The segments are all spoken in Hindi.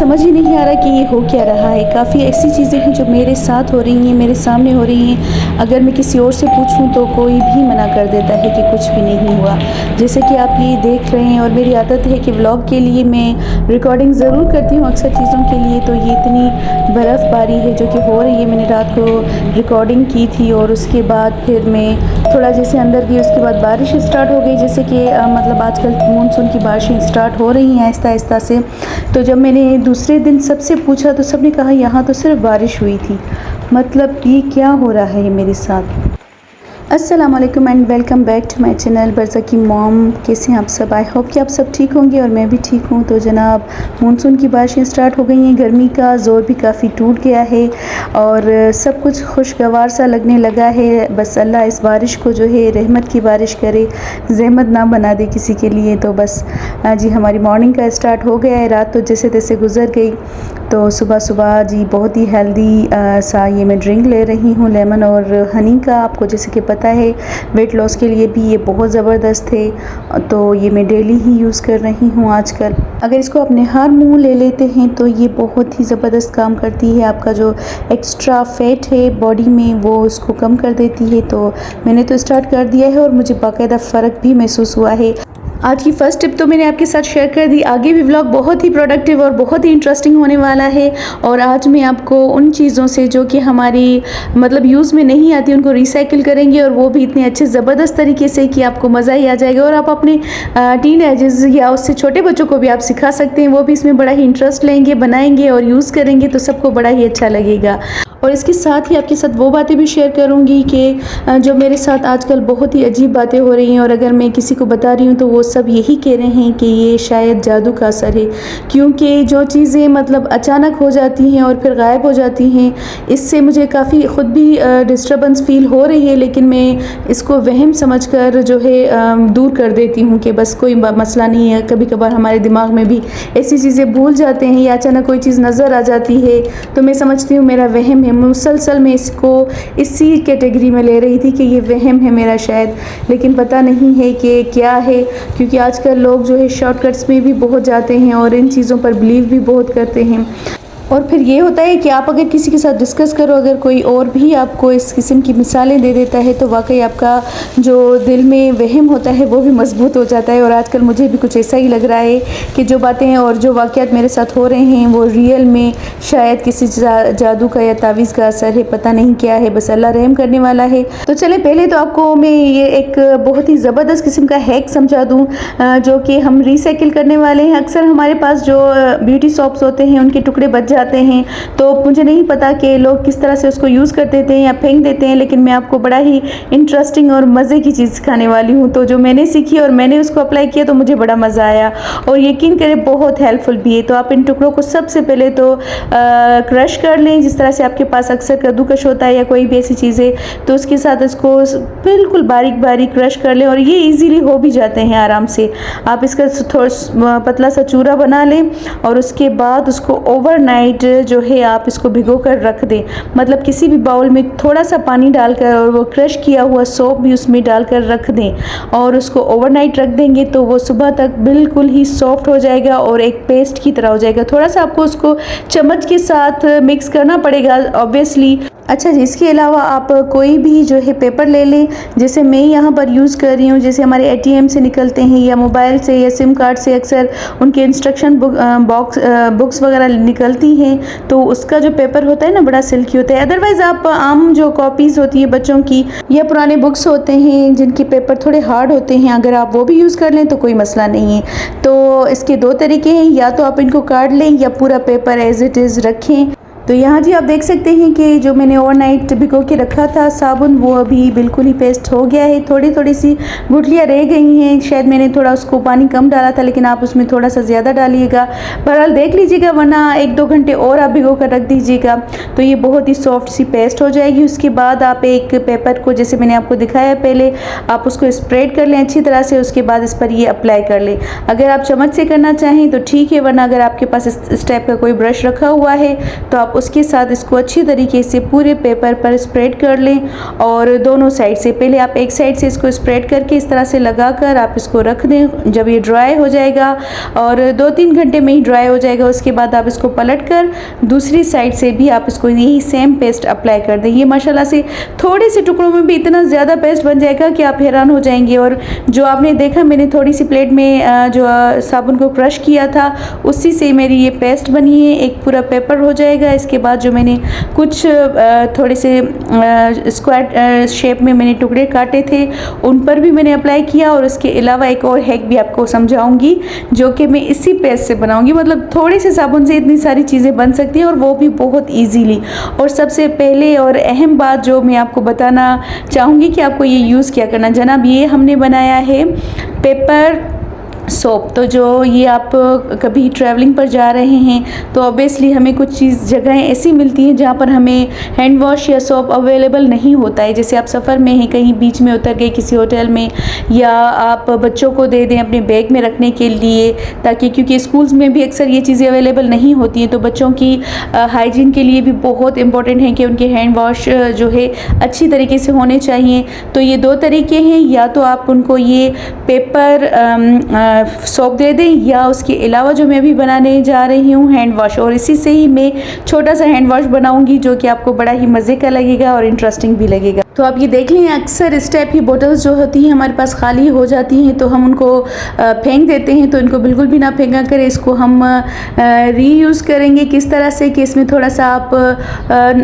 समझ ही नहीं आ रहा कि ये हो क्या रहा है। काफ़ी ऐसी चीज़ें हैं जो मेरे साथ हो रही हैं, मेरे सामने हो रही हैं। अगर मैं किसी और से पूछूं तो कोई भी मना कर देता है कि कुछ भी नहीं हुआ। जैसे कि आप ये देख रहे हैं, और मेरी आदत है कि व्लॉग के लिए मैं रिकॉर्डिंग ज़रूर करती हूँ अक्सर चीज़ों के लिए। तो ये इतनी बर्फ़बारी है जो कि हो रही है। मैंने रात को रिकॉर्डिंग की थी और उसके बाद फिर मैं थोड़ा जैसे अंदर गई, उसके बाद बारिश स्टार्ट हो गई। जैसे कि मतलब आजकल मानसून की बारिशें स्टार्ट हो रही हैं आहिस्ता आहिस्ता से। तो जब मैंने दूसरे दिन सबसे पूछा तो सबने कहा यहाँ तो सिर्फ बारिश हुई थी। मतलब ये क्या हो रहा है मेरे साथ। अस्सलाम वालेकुम and welcome back to my channel Barza की मॉम। कैसे हैं आप सब? आई होप कि आप सब ठीक होंगे और मैं भी ठीक हूँ। तो जनाब, मानसून की बारिशें स्टार्ट हो गई हैं, गर्मी का ज़ोर भी काफ़ी टूट गया है और सब कुछ खुशगवार सा लगने लगा है। बस अल्लाह इस बारिश को जो है रहमत की बारिश करे, ज़हमत ना बना दे किसी के लिए। तो बस जी हमारी मॉर्निंग का स्टार्ट हो गया है। रात तो जैसे तैसे गुजर गई। तो सुबह सुबह जी बहुत ही हेल्दी सा ये मैं ड्रिंक ले रही हूँ, लेमन और हनी का। आपको जैसे कि पता है वेट लॉस के लिए भी ये बहुत ज़बरदस्त है। तो ये मैं डेली ही यूज़ कर रही हूँ आजकल। अगर इसको अपने हर मुंह ले लेते हैं तो ये बहुत ही ज़बरदस्त काम करती है। आपका जो एक्स्ट्रा फैट है बॉडी में वो उसको कम कर देती है। तो मैंने तो स्टार्ट कर दिया है और मुझे बाकायदा फ़र्क भी महसूस हुआ है। आज की फ़र्स्ट टिप तो मैंने आपके साथ शेयर कर दी। आगे भी व्लॉग बहुत ही प्रोडक्टिव और बहुत ही इंटरेस्टिंग होने वाला है। और आज मैं आपको उन चीज़ों से जो कि हमारी मतलब यूज़ में नहीं आती उनको रिसाइकिल करेंगे, और वो भी इतने अच्छे ज़बरदस्त तरीके से कि आपको मज़ा ही आ जाएगा। और आप अपने टीनेजर्स या उससे छोटे बच्चों को भी आप सिखा सकते हैं। वो भी इसमें बड़ा ही इंटरेस्ट लेंगे, बनाएंगे और यूज़ करेंगे तो सबको बड़ा ही अच्छा लगेगा। और इसके साथ ही आपके साथ वो बातें भी शेयर करूँगी कि जो मेरे साथ आजकल बहुत ही अजीब बातें हो रही हैं, और अगर मैं किसी को बता रही हूँ तो वो सब यही कह रहे हैं कि ये शायद जादू का असर है। क्योंकि जो चीज़ें मतलब अचानक हो जाती हैं और फिर गायब हो जाती हैं, इससे मुझे काफ़ी ख़ुद भी डिस्टर्बेंस फ़ील हो रही है। लेकिन मैं इसको वहम समझकर जो है दूर कर देती हूँ कि बस कोई मसला नहीं है। कभी कभार हमारे दिमाग में भी ऐसी चीज़ें भूल जाते हैं या अचानक कोई चीज़ नज़र आ जाती है, तो मैं समझती हूँ मेरा वहम है। मुसलसल मैं इसको इसी कैटेगरी में ले रही थी कि ये वहम है मेरा शायद, लेकिन पता नहीं है कि क्या है। क्योंकि आजकल लोग जो है शॉर्टकट्स में भी बहुत जाते हैं और इन चीज़ों पर बिलीव भी बहुत करते हैं। और फिर ये होता है कि आप अगर किसी के साथ डिस्कस करो, अगर कोई और भी आपको इस किस्म की मिसालें दे देता है तो वाकई आपका जो दिल में वहम होता है वो भी मजबूत हो जाता है। और आजकल मुझे भी कुछ ऐसा ही लग रहा है कि जो बातें और जो वाक़यात मेरे साथ हो रहे हैं वो रियल में शायद किसी जादू का या तावीज़ का असर है। पता नहीं क्या है, बस अल्लाह रहम करने वाला है। तो चले पहले तो आपको मैं ये एक बहुत ही ज़बरदस्त किस्म का हैक समझा दूँ जो कि हम रिसाइकिल करने वाले हैं। अक्सर हमारे पास जो ब्यूटी सॉप्स होते हैं उनके टुकड़े बच जाते हैं, तो मुझे नहीं पता कि लोग किस तरह से उसको यूज़ कर देते हैं या फेंक देते हैं। लेकिन मैं आपको बड़ा ही इंटरेस्टिंग और मज़े की चीज़ सिखाने वाली हूँ। तो जो मैंने सीखी और मैंने उसको अप्लाई किया तो मुझे बड़ा मज़ा आया, और यकीन करें बहुत हेल्पफुल भी है। तो आप इन टुकड़ों को सबसे पहले तो क्रश कर लें, जिस तरह से आपके पास अक्सर कद्दूकश होता है या कोई भी ऐसी चीज़ें, तो उसके साथ इसको बिल्कुल बारीक बारीक क्रश कर लें। और ये ईजीली हो भी जाते हैं आराम से। आप इसका थोड़ा पतला सा चूरा बना लें और उसके बाद उसको ओवरनाइट जो है आप इसको भिगो कर रख दें। मतलब किसी भी बाउल में थोड़ा सा पानी डालकर और वो क्रश किया हुआ सौंफ भी उसमें डालकर रख दें, और उसको ओवरनाइट रख देंगे तो वो सुबह तक बिल्कुल ही सॉफ्ट हो जाएगा और एक पेस्ट की तरह हो जाएगा। थोड़ा सा आपको उसको चम्मच के साथ मिक्स करना पड़ेगा ऑब्वियसली। अच्छा जी, इसके अलावा आप कोई भी जो है पेपर ले लें, जैसे मैं यहाँ पर यूज़ कर रही हूँ। जैसे हमारे एटीएम से निकलते हैं या मोबाइल से या सिम कार्ड से अक्सर उनके इंस्ट्रक्शन बुक्स वगैरह निकलती हैं, तो उसका जो पेपर होता है ना बड़ा सिल्की होता है। अदरवाइज़ आप आम जो कॉपीज़ होती है बच्चों की या पुराने बुक्स होते हैं जिनके पेपर थोड़े हार्ड होते हैं, अगर आप वो भी यूज़ कर लें तो कोई मसला नहीं है। तो इसके दो तरीके हैं, या तो आप इनको काट लें या पूरा पेपर एज़ इट इज़ रखें। तो यहाँ जी आप देख सकते हैं कि जो मैंने ओवरनाइट भिगो के रखा था साबुन, वो अभी बिल्कुल ही पेस्ट हो गया है। थोड़ी थोड़ी सी गुठलियाँ रह गई हैं, शायद मैंने थोड़ा उसको पानी कम डाला था, लेकिन आप उसमें थोड़ा सा ज़्यादा डालिएगा। बहरहाल देख लीजिएगा, वरना 1-2 घंटे और आप भिगो कर रख दीजिएगा तो ये बहुत ही सॉफ्ट सी पेस्ट हो जाएगी। उसके बाद आप एक पेपर को, जैसे मैंने आपको दिखाया पहले, आप उसको स्प्रेड कर लें अच्छी तरह से। उसके बाद इस पर ये अप्लाई कर लें। अगर आप चम्मच से करना चाहें तो ठीक है, वरना अगर आपके पास इस टाइप का कोई ब्रश रखा हुआ है तो आप आप उसके साथ इसको अच्छी तरीके से पूरे पेपर पर स्प्रेड कर लें और दोनों साइड से, पहले आप एक साइड से इसको स्प्रेड करके इस तरह से लगाकर आप इसको रख दें। जब ये ड्राई हो जाएगा और 2-3 घंटे में ही ड्राई हो जाएगा, उसके बाद आप इसको पलट कर दूसरी साइड से भी आप इसको यही सेम पेस्ट अप्लाई कर दें। ये माशाल्लाह से थोड़े से टुकड़ों में भी इतना ज़्यादा पेस्ट बन जाएगा कि आप हैरान हो जाएंगे। और जो आपने देखा मैंने थोड़ी सी प्लेट में जो साबुन को क्रश किया था उसी से मेरी ये पेस्ट बनी है, एक पूरा पेपर हो जाएगा। इसके बाद जो मैंने कुछ थोड़े से स्क्वायर शेप में मैंने टुकड़े काटे थे उन पर भी मैंने अप्लाई किया। और उसके अलावा एक और हैक भी आपको समझाऊंगी जो कि मैं इसी पेस्ट से बनाऊंगी। मतलब थोड़े से साबुन से इतनी सारी चीज़ें बन सकती हैं और वो भी बहुत ईजीली। और सबसे पहले और अहम बात जो मैं आपको बताना चाहूँगी कि आपको ये यूज़ क्या करना। जनाब ये हमने बनाया है पेपर सोप। तो जो ये आप कभी ट्रैवलिंग पर जा रहे हैं तो ऑब्वियसली हमें कुछ जगहें ऐसी मिलती हैं जहाँ पर हमें हैंड वॉश या सोप अवेलेबल नहीं होता है। जैसे आप सफ़र में हैं, कहीं बीच में उतर गए किसी होटल में, या आप बच्चों को दे दें अपने बैग में रखने के लिए, ताकि क्योंकि स्कूल्स में भी अक्सर ये चीज़ें अवेलेबल नहीं होती हैं। तो बच्चों की हाइजीन के लिए भी बहुत इंपॉर्टेंट है कि उनके हैंड वॉश जो है अच्छी तरीके से होने चाहिए। तो ये 2 तरीके हैं, या तो आप उनको ये पेपर सोप दे दें, या उसके अलावा जो मैं अभी बनाने जा रही हूँ हैंड वॉश। और इसी से ही मैं छोटा सा हैंड वॉश बनाऊंगी जो कि आपको बड़ा ही मज़े का लगेगा और इंटरेस्टिंग भी लगेगा। तो आप ये देख लें, अक्सर इस टाइप की बोतल्स जो होती हैं हमारे पास खाली हो जाती हैं तो हम उनको फेंक देते हैं। तो इनको बिल्कुल भी ना फेंका करें, इसको हम रीयूज़ करेंगे। किस तरह से कि इसमें थोड़ा सा आप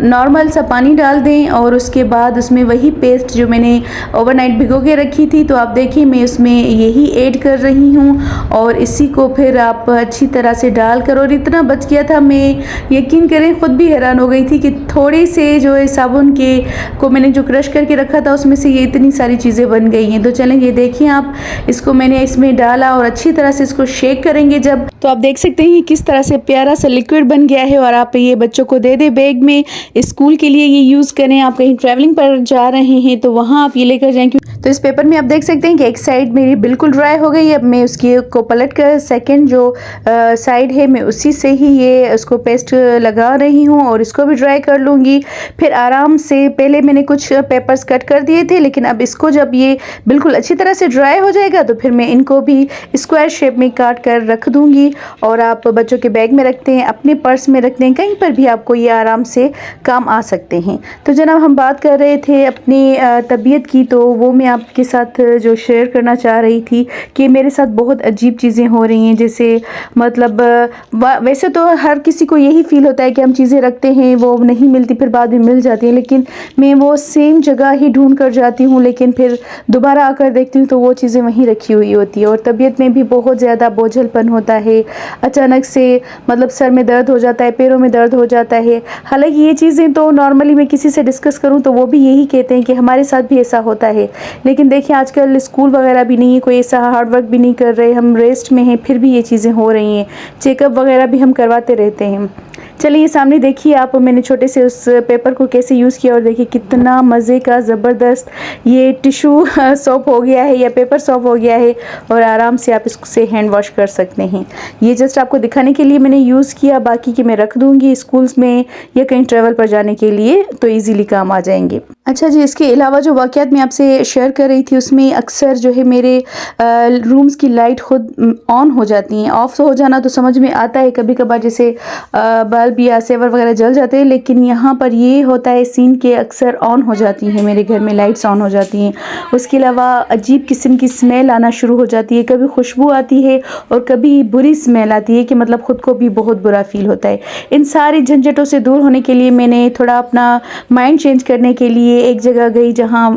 नॉर्मल सा पानी डाल दें और उसके बाद उसमें वही पेस्ट जो मैंने ओवरनाइट भिगो के रखी थी, तो आप देखिए मैं उसमें यही ऐड कर रही हूँ और इसी को फिर आप अच्छी तरह से डाल कर, और इतना बच गया था, मैं यकीन करें ख़ुद भी हैरान हो गई थी कि थोड़े से जो है साबुन के को मैंने जो क्रश करके रखा था उसमें से ये इतनी सारी चीज़ें बन गई हैं। तो चलें ये देखिए आप, इसको मैंने इसमें डाला और अच्छी तरह से इसको शेक करेंगे जब, तो आप देख सकते हैं किस तरह से प्यारा सा लिक्विड बन गया है। और आप ये बच्चों को दे दें बैग में, स्कूल के लिए ये यूज़ करें। आप कहीं ट्रैवलिंग पर जा रहे हैं तो वहाँ आप ये लेकर जाएँ। तो इस पेपर में आप देख सकते हैं कि एक साइड मेरी बिल्कुल ड्राई हो गई। अब मैं उसकी को पलट कर सेकेंड जो साइड है मैं उसी से ही ये उसको पेस्ट लगा रही हूँ और इसको भी ड्राई कर लूँगी। फिर आराम से, पहले मैंने कुछ पेपर्स कट कर दिए थे, लेकिन अब इसको जब ये बिल्कुल अच्छी तरह से ड्राई हो जाएगा तो फिर मैं इनको भी स्क्वायर शेप में काट कर रख दूँगी। और आप बच्चों के बैग में रखते हैं, अपने पर्स में रखते हैं, कहीं पर भी आपको ये आराम से काम आ सकते हैं। तो जनाब हम बात कर रहे थे अपनी तबीयत की, तो वो मैं आपके साथ जो शेयर करना चाह रही थी कि मेरे साथ बहुत अजीब चीज़ें हो रही हैं। जैसे मतलब वैसे तो हर किसी को यही फील होता है कि हम चीज़ें रखते हैं वो नहीं मिलती, फिर बाद में मिल जाती हैं, लेकिन मैं वो सेम जगह ही ढूंढ कर जाती हूँ, लेकिन फिर दोबारा आकर देखती हूँ तो वो चीज़ें वहीं रखी हुई होती है। और तबीयत में भी बहुत ज़्यादा बोझलपन होता है, अचानक से मतलब सर में दर्द हो जाता है, पैरों में दर्द हो जाता है। हालांकि ये चीज़ें तो नॉर्मली मैं किसी से डिस्कस करूँ तो वो भी यही कहते हैं कि हमारे साथ भी ऐसा होता है। लेकिन देखिए आजकल स्कूल वगैरह भी नहीं है, कोई ऐसा हार्ड वर्क भी नहीं कर रहे, हम रेस्ट में हैं, फिर भी ये चीज़ें हो रही हैं। चेकअप वगैरह भी हम करवाते रहते हैं। चलिए ये सामने देखिए आप, मैंने छोटे से उस पेपर को कैसे यूज़ किया और देखिए कितना मज़े का ज़बरदस्त ये टिशू सोप हो गया है या पेपर सोप हो गया है। और आराम से आप इससे हैंड वॉश कर सकते हैं। ये जस्ट आपको दिखाने के लिए मैंने यूज़ किया, बाकी की मैं रख दूँगी स्कूल्स में या कहीं ट्रैवल पर जाने के लिए, तो ईज़िली काम आ जाएंगे। अच्छा जी, इसके अलावा जो वाक़यात मैं आपसे शेयर कर रही थी उसमें अक्सर जो है मेरे रूम्स की लाइट खुद ऑन हो जाती हैं। ऑफ हो जाना तो समझ में आता है, कभी कभार जैसे बल्ब या सेवर वगैरह जल जाते हैं, लेकिन यहाँ पर ये होता है सीन के अक्सर ऑन हो जाती हैं, मेरे घर में लाइट्स ऑन हो जाती हैं। उसके अलावा अजीब किस्म की स्मेल आना शुरू हो जाती है, कभी खुशबू आती है और कभी बुरी स्मेल आती है कि मतलब ख़ुद को भी बहुत बुरा फील होता है। इन सारी झंझटों से दूर होने के लिए मैंने थोड़ा अपना माइंड चेंज करने के लिए एक जगह गई जहाँ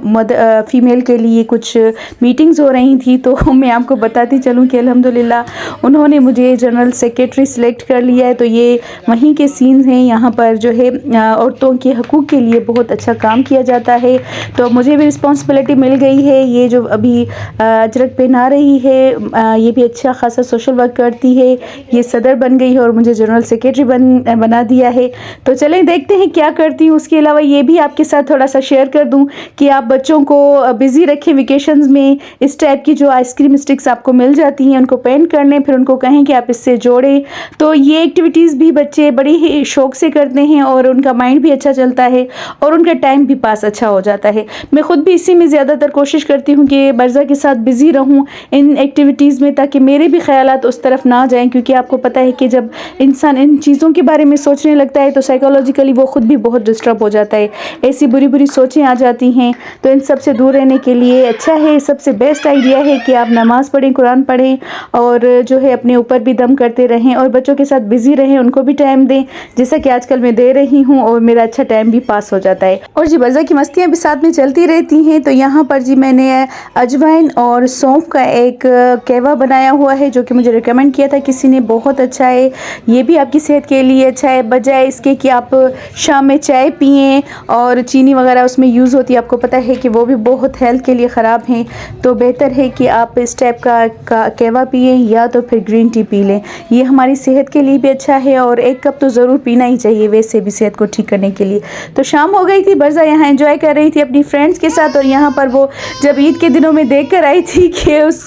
फ़ीमेल के लिए कुछ मीटिंग्स हो रही थी। तो मैं आपको बताती चलूँ कि अल्हम्दुलिल्लाह उन्होंने मुझे जनरल सेक्रेटरी सिलेक्ट कर लिया है। तो ये वहीं के सीन्स हैं, यहाँ पर जो है औरतों के हकूक़ के लिए बहुत अच्छा काम किया जाता है। तो मुझे भी रिस्पॉन्सिबिलिटी मिल गई है। ये जो अभी अजरक पहना रही है ये भी अच्छा खासा सोशल वर्क करती है, ये सदर बन गई है और मुझे जनरल सेक्रेटरी बना दिया है। तो चलें देखते हैं क्या करती हूँ। उसके अलावा ये भी आपके साथ थोड़ा सा शेयर कर दूं कि आप बच्चों को बिज़ी रखें वेकेशंस में। इस टाइप की जो आइसक्रीम स्टिक्स आपको मिल जाती हैं उनको पेंट करने, फिर उनको कहें कि आप इससे जोड़ें। तो ये एक्टिविटीज़ भी बच्चे बड़ी ही शौक से करते हैं और उनका माइंड भी अच्छा चलता है और उनका टाइम भी पास अच्छा हो जाता है। मैं ख़ुद भी इसी में ज़्यादातर कोशिश करती हूँ कि बर्ज़ा के साथ बिज़ी रहूँ इन एक्टिविटीज़ में, ताकि मेरे भी ख़यालात उस तरफ ना जाएं, क्योंकि आपको पता है कि जब इंसान इन चीज़ों के बारे में सोचने लगता है तो साइकोलॉजिकली वो ख़ुद भी बहुत डिस्टर्ब हो जाता है, ऐसी बुरी बुरी सोचें आ जाती हैं। तो इन सब से दूर रहने के लिए अच्छा है, सबसे बेस्ट आइडिया है कि आप नमाज़ पढ़ें, कुरान पढ़ें और जो है अपने ऊपर भी दम करते रहें और बच्चों के साथ बिज़ी रहें, उनको भी टाइम दें, जैसा कि आजकल मैं दे रही हूँ और मेरा अच्छा टाइम भी पास हो जाता है। और जी बर्ज़ा की मस्तियाँ भी साथ में चलती रहती हैं। तो यहाँ पर जी मैंने अजवाइन और सौंफ का एक कहवा बनाया हुआ है जो कि मुझे रिकमेंड किया था किसी ने, बहुत अच्छा है। ये भी आपकी सेहत के लिए अच्छा है, बजाय इसके कि आप शाम में चाय पिएं और चीनी वगैरह उसमें यूज़ होती है, आपको पता है कि वो भी बहुत हेल्थ के लिए ख़राब हैं। तो बेहतर है कि आप इस टाइप का कहवा पिएं या तो फिर ग्रीन टी पी लें, ये हमारी सेहत के लिए भी अच्छा है और एक कप तो ज़रूर पीना ही चाहिए वैसे भी सेहत को ठीक करने के लिए। तो शाम हो गई थी, बर्ज़ा यहाँ एंजॉय कर रही थी अपनी फ्रेंड्स के साथ और यहाँ पर वो जब ईद के दिनों में देख कर आई थी कि उस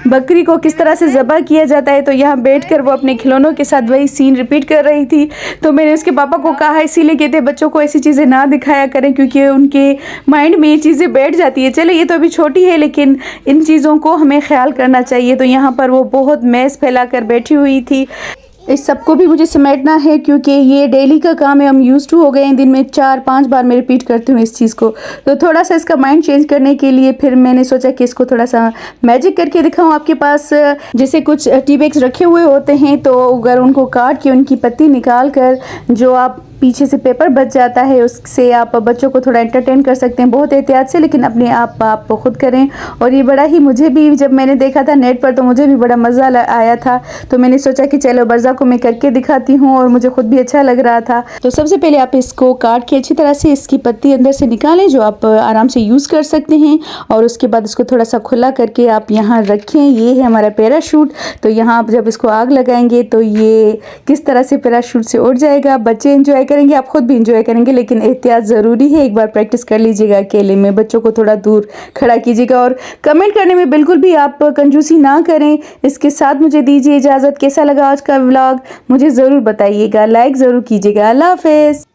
बकरी को किस तरह से ज़बह किया जाता है, तो यहाँ बैठकर वो अपने खिलौनों के साथ वही सीन रिपीट कर रही थी। तो मैंने उसके पापा को कहा इसीलिए कहते हैं बच्चों को ऐसी चीज़ें ना दिखाया करें क्योंकि उनके माइंड में ये चीज़ें बैठ जाती है। चले ये तो अभी छोटी है लेकिन इन चीज़ों को हमें ख्याल करना चाहिए। तो यहाँ पर वो बहुत मैस फैला कर बैठी हुई थी। इस सबको भी मुझे समेटना है क्योंकि ये डेली का काम है, हम यूज़ टू हो गए हैं, दिन में 4-5 बार मैं रिपीट करती हूँ इस चीज़ को। तो थोड़ा सा इसका माइंड चेंज करने के लिए फिर मैंने सोचा कि इसको थोड़ा सा मैजिक करके दिखाऊँ। आपके पास जैसे कुछ टी बैग्स रखे हुए होते हैं तो अगर उनको काट के उनकी पत्ती निकाल कर जो आप पीछे से पेपर बच जाता है उससे आप बच्चों को थोड़ा एंटरटेन कर सकते हैं, बहुत एहतियात से, लेकिन अपने आप खुद करें। और ये बड़ा ही मुझे भी जब मैंने देखा था नेट पर तो मुझे भी बड़ा मज़ा आया था। तो मैंने सोचा कि चलो बर्ज़ा को मैं करके दिखाती हूँ और मुझे खुद भी अच्छा लग रहा था। तो सबसे पहले आप इसको काट के अच्छी तरह से इसकी पत्ती अंदर से निकालें जो आप आराम से यूज़ कर सकते हैं और उसके बाद इसको थोड़ा सा खुला करके आप यहाँ रखें। ये है हमारा पैराशूट। तो यहाँ आप जब इसको आग लगाएंगे तो ये किस तरह से पैराशूट से उड़ जाएगा। बच्चे एंजॉय करेंगे, आप खुद भी एंजॉय करेंगे, लेकिन एहतियात ज़रूरी है। एक बार प्रैक्टिस कर लीजिएगा अकेले में, बच्चों को थोड़ा दूर खड़ा कीजिएगा और कमेंट करने में बिल्कुल भी आप कंजूसी ना करें। इसके साथ मुझे दीजिए इजाज़त। कैसा लगा आज का व्लॉग मुझे ज़रूर बताइएगा, लाइक ज़रूर कीजिएगा। अल्लाह हाफ़िज़।